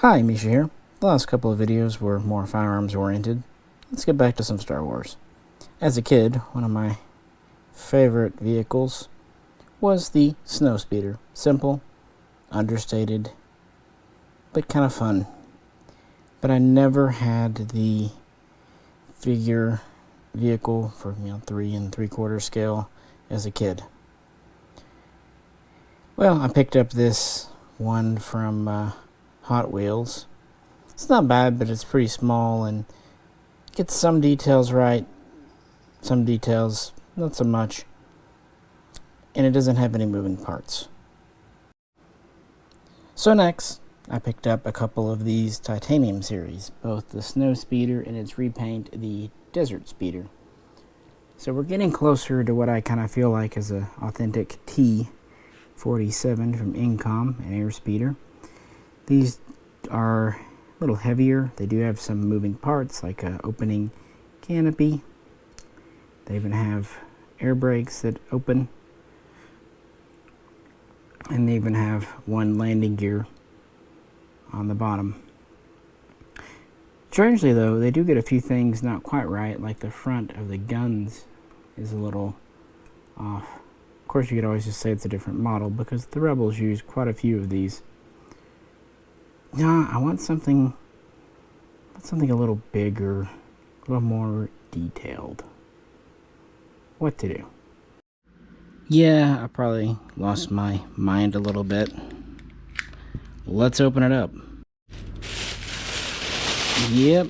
Hi, Misha here. The last couple of videos were more firearms oriented. Let's get back to some Star Wars. As a kid, one of my favorite vehicles was the Snowspeeder. Simple, understated, but kind of fun. But I never had the figure vehicle for 3 3/4 scale as a kid. Well, I picked up this one from Hot Wheels. It's not bad, but it's pretty small and gets some details right, some details not so much, and it doesn't have any moving parts. So next, I picked up a couple of these titanium series, both the Snowspeeder and its repaint, the Desert Speeder. So we're getting closer to what I kind of feel like is an authentic T-47 from Incom, an air speeder. These are a little heavier. They do have some moving parts, like an opening canopy. They even have air brakes that open. And they even have one landing gear on the bottom. Strangely though, they do get a few things not quite right, like the front of the guns is a little off. Of course, you could always just say it's a different model, because the Rebels use quite a few of these. No, I want something a little bigger, a little more detailed. What to do? Yeah, I probably lost my mind a little bit. Let's open it up. Yep.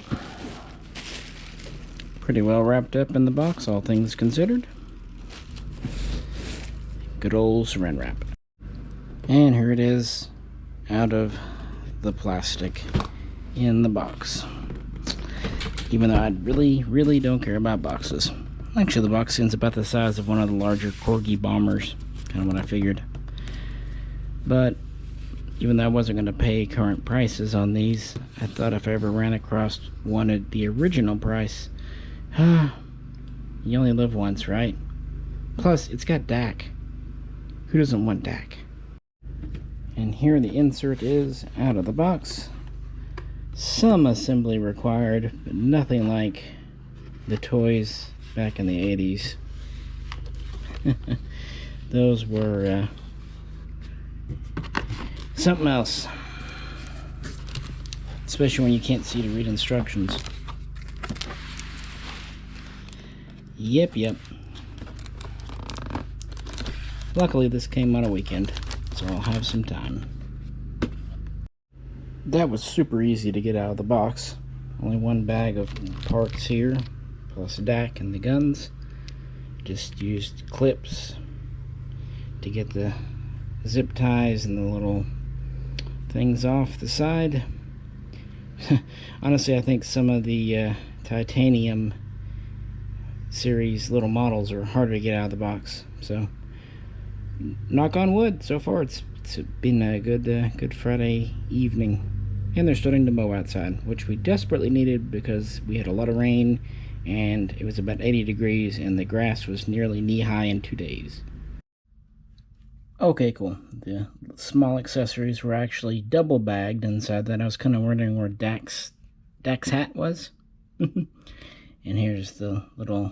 Pretty well wrapped up in the box, all things considered. Good old saran wrap. And here it is, out of the plastic in the box. Even though I really don't care about boxes. Actually, the box ends about the size of one of the larger Corgi bombers. Kind of what I figured. But even though I wasn't going to pay current prices on these, I thought if I ever ran across one at the original price, you only live once, right? Plus, it's got DAC. Who doesn't want DAC? And here the insert is out of the box. Some assembly required, but nothing like the toys back in the 80s. Those were something else. Especially when you can't see to read instructions. Yep. Luckily this came on a weekend, so I'll have some time. That was super easy to get out of the box. Only one bag of parts here, plus DAC and the guns. Just used clips to get the zip ties and the little things off the side. Honestly, I think some of the titanium series little models are harder to get out of the box. So, knock on wood, so far it's been a good Friday evening. And they're starting to mow outside, which we desperately needed because we had a lot of rain and it was about 80 degrees and the grass was nearly knee-high in 2 days. Okay, cool. The small accessories were actually double bagged inside that. I was kind of wondering where Dak's hat was. And here's the little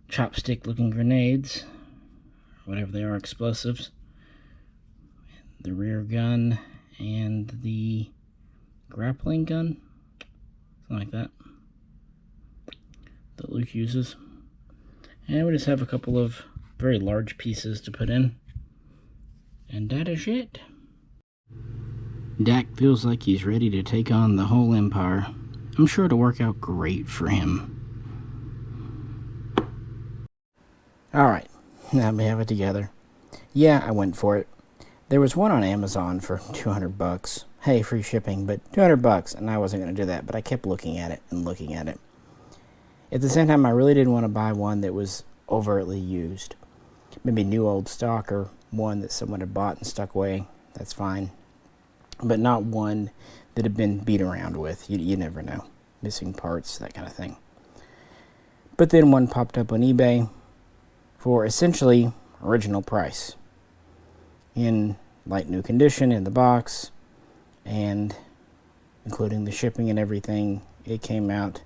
chopstick looking grenades, whatever they are, explosives. The rear gun and the grappling gun, something like that Luke uses. And we just have a couple of very large pieces to put in, and that is it. Dak feels like he's ready to take on the whole empire. I'm sure it'll work out great for him. Alright, now we have it together. Yeah, I went for it. There was one on Amazon for $200. Hey, free shipping, but $200, and I wasn't going to do that, but I kept looking at it and looking at it. At the same time, I really didn't want to buy one that was overtly used. Maybe new old stock, or one that someone had bought and stuck away. That's fine. But not one that had been beat around with. You never know. Missing parts, that kind of thing. But then one popped up on eBay for essentially original price. In light new condition in the box, and including the shipping and everything, it came out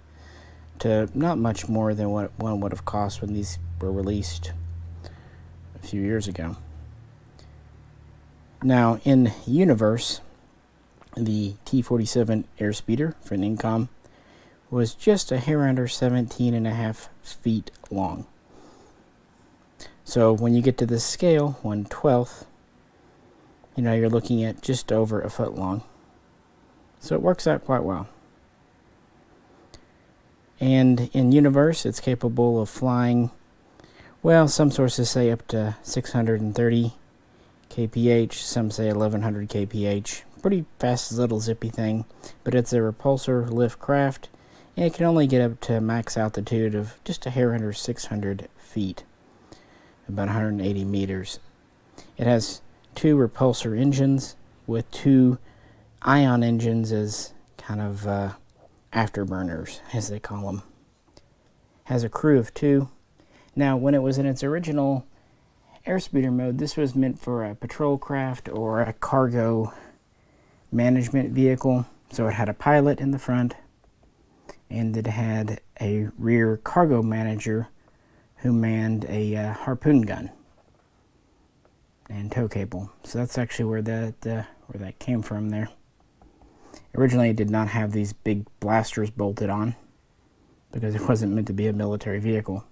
to not much more than what one would have cost when these were released a few years ago. Now, in universe, the T-47 airspeeder for an Incom was just a hair under 17.5 feet long. So when you get to this scale, 1/12, you're looking at just over a foot long. So it works out quite well. And in universe, it's capable of flying, well, some sources say up to 630 kph, some say 1100 kph. Pretty fast little zippy thing, but it's a repulsor lift craft, and it can only get up to max altitude of just a hair under 600 feet, about 180 meters. It has 2 repulsor engines with 2 ion engines as kind of afterburners, as they call them. Has a crew of 2. Now, when it was in its original airspeeder mode, this was meant for a patrol craft or a cargo management vehicle. So it had a pilot in the front, and it had a rear cargo manager who manned a harpoon gun and tow cable. So that's actually where that came from there. Originally, it did not have these big blasters bolted on because it wasn't meant to be a military vehicle.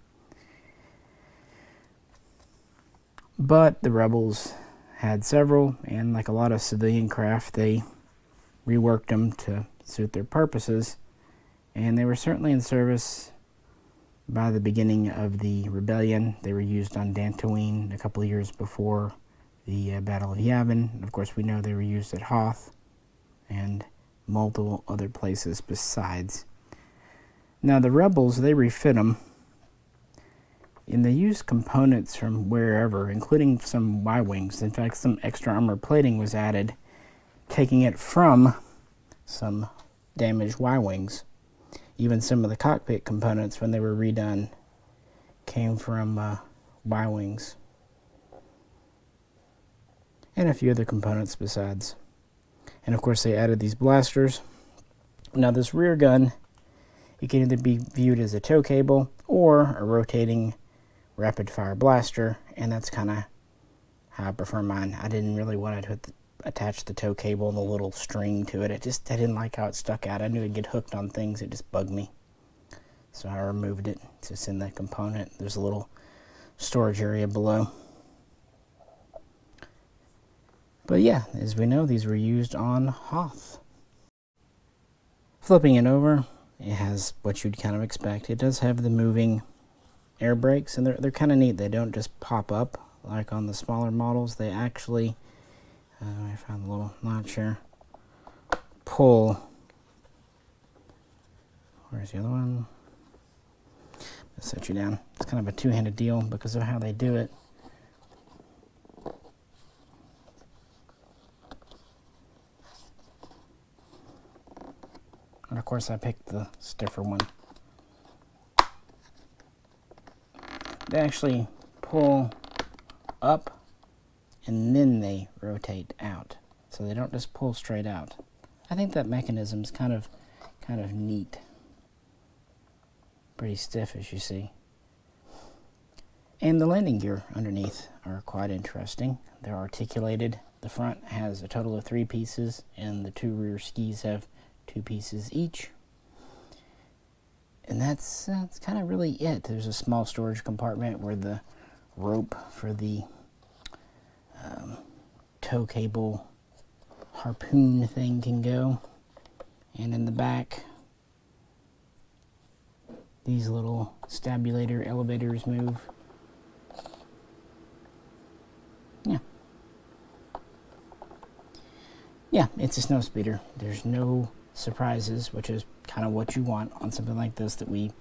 But the rebels had several, and like a lot of civilian craft, they reworked them to suit their purposes, and they were certainly in service by the beginning of the rebellion. They were used on Dantooine a couple of years before the Battle of Yavin. Of course, we know they were used at Hoth and multiple other places besides. Now, the rebels, they refit them, and they used components from wherever, including some Y-wings. In fact, some extra armor plating was added, taking it from some damaged Y-wings. Even some of the cockpit components, when they were redone, came from Y-wings. And a few other components besides. And of course, they added these blasters. Now, this rear gun, it can either be viewed as a tow cable or a rotating rapid-fire blaster, and that's kind of how I prefer mine. I didn't really want to attach the tow cable and the little string to it. I didn't like how it stuck out. I knew it'd get hooked on things. It just bugged me. So I removed it. It's just in that component. There's a little storage area below. But yeah, as we know, these were used on Hoth. Flipping it over, it has what you'd kind of expect. It does have the moving air brakes, and they're kind of neat. They don't just pop up like on the smaller models. They actually, I found a little notch here, pull. Where's the other one? I'll set you down. It's kind of a two-handed deal because of how they do it. And of course, I picked the stiffer one. They actually pull up and then they rotate out. So they don't just pull straight out. I think that mechanism's kind of neat. Pretty stiff, as you see. And the landing gear underneath are quite interesting. They're articulated. The front has a total of 3 pieces, and the 2 rear skis have 2 pieces each. And that's kind of really it. There's a small storage compartment where the rope for the tow cable harpoon thing can go. And in the back, these little stabulator elevators move. Yeah, it's a Snowspeeder. There's no surprises, which is kind of what you want on something like this that we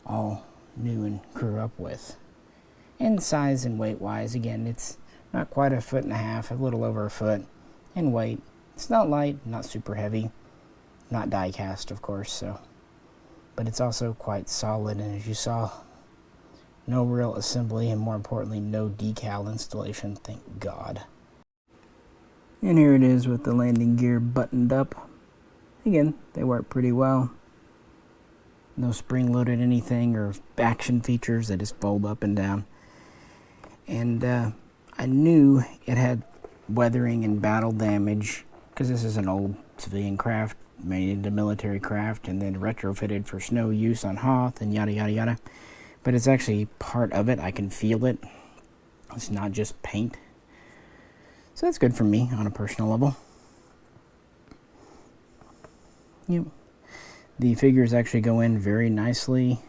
all knew and grew up with. And size and weight wise, again, it's not quite 1.5 feet, a little over a foot in weight. It's not light, not super heavy, not die cast, of course, so, but it's also quite solid. And as you saw, no real assembly, and more importantly, no decal installation, thank God. And here it is with the landing gear buttoned up Again, they work pretty well. No spring-loaded anything or action features. They just fold up and down. And I knew it had weathering and battle damage because this is an old civilian craft made into military craft and then retrofitted for snow use on Hoth and yada yada yada. But it's actually part of it. I can feel it. It's not just paint. So that's good for me on a personal level. Yep. The figures actually go in very nicely.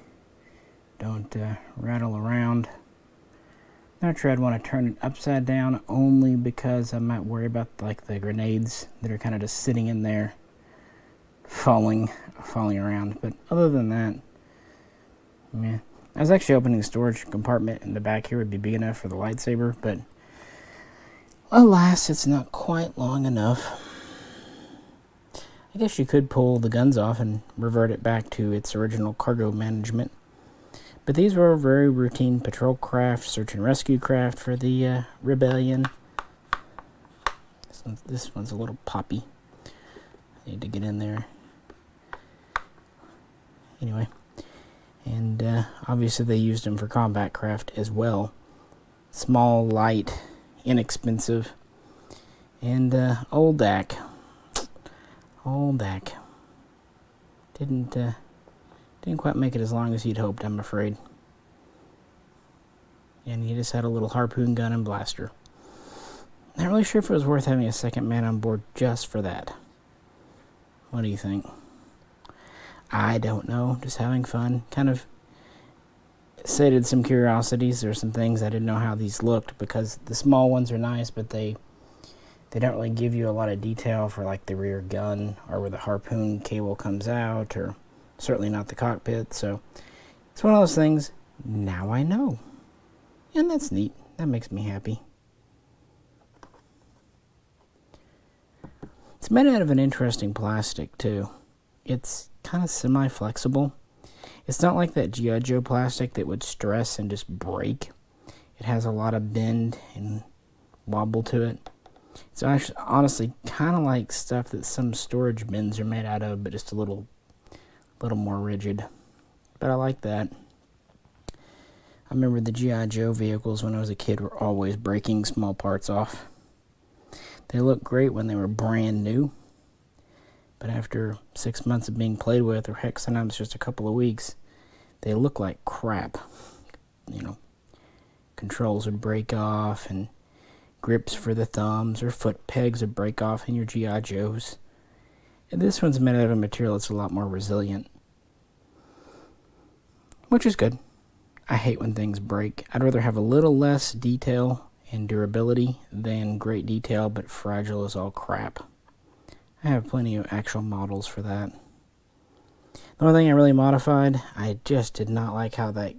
Don't rattle around. Not sure I'd want to turn it upside down only because I might worry about like the grenades that are kind of just sitting in there falling around. But other than that, yeah. I was actually hoping the storage compartment in the back here would be big enough for the lightsaber, but alas, it's not quite long enough. I guess you could pull the guns off and revert it back to its original cargo management. But these were a very routine patrol craft, search and rescue craft for the rebellion. This one's a little poppy. I need to get in there. Anyway. And obviously they used them for combat craft as well. Small, light, inexpensive. And old Dak. Old Dak. Didn't quite make it as long as he'd hoped, I'm afraid. And he just had a little harpoon gun and blaster. Not really sure if it was worth having a second man on board just for that. What do you think? I don't know. Just having fun. Kind of sated some curiosities. There's some things I didn't know how these looked because the small ones are nice, but they don't really give you a lot of detail for like the rear gun or where the harpoon cable comes out, or certainly not the cockpit. So it's one of those things. Now I know. And that's neat. That makes me happy. It's made out of an interesting plastic too. It's kind of semi-flexible. It's not like that G.I. Joe plastic that would stress and just break. It has a lot of bend and wobble to it. It's actually honestly kind of like stuff that some storage bins are made out of, but just a little more rigid. But I like that. I remember the G.I. Joe vehicles when I was a kid were always breaking small parts off. They looked great when they were brand new. But after 6 months of being played with, or heck, sometimes just a couple of weeks, they look like crap. You know, controls would break off, and grips for the thumbs or foot pegs would break off in your G.I. Joes. And this one's made out of a material that's a lot more resilient, which is good. I hate when things break. I'd rather have a little less detail and durability than great detail, but fragile as all crap. I have plenty of actual models for that. The only thing I really modified, I just did not like how that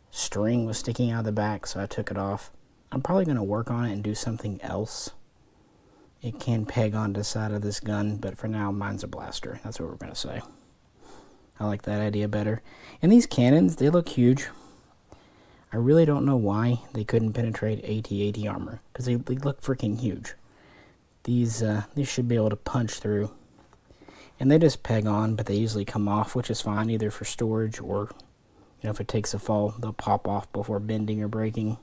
string was sticking out of the back, so I took it off. I'm probably going to work on it and do something else. It can peg onto the side of this gun, but for now, mine's a blaster. That's what we're going to say. I like that idea better. And these cannons, they look huge. I really don't know why they couldn't penetrate AT-AT armor, because they look freaking huge. These should be able to punch through. And they just peg on, but they usually come off, which is fine, either for storage or, you know, if it takes a fall, they'll pop off before bending or breaking.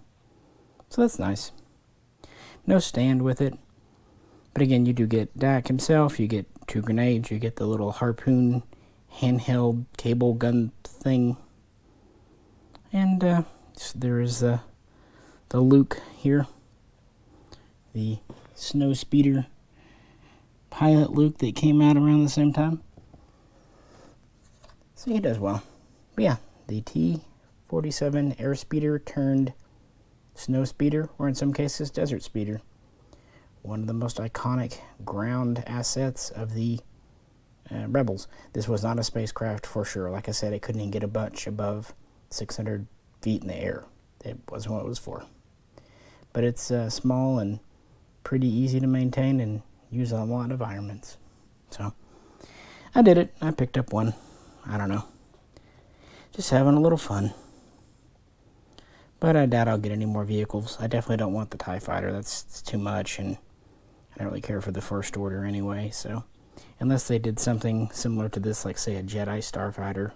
So that's nice. No stand with it. But again, you do get Dak himself, you get 2 grenades, you get the little harpoon handheld cable gun thing. And so there is the Luke here. The Snowspeeder pilot Luke that came out around the same time. So he does well. But yeah, the T-47 airspeeder turned Snowspeeder, or in some cases desert speeder. One of the most iconic ground assets of the Rebels. This was not a spacecraft for sure. Like I said, it couldn't even get a bunch above 600 feet in the air. It wasn't what it was for. But it's small and pretty easy to maintain and use on a lot of environments. So I did it. I picked up one. I don't know. Just having a little fun. But I doubt I'll get any more vehicles. I definitely don't want the TIE Fighter. That's too much, and I don't really care for the First Order anyway. So Unless they did something similar to this, like, say, a Jedi Starfighter,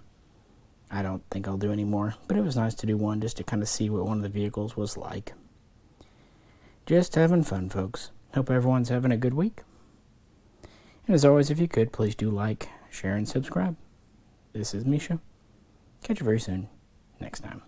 I don't think I'll do any more. But it was nice to do one just to kind of see what one of the vehicles was like. Just having fun, folks. Hope everyone's having a good week. And as always, if you could, please do like, share, and subscribe. This is Misha. Catch you very soon. Next time.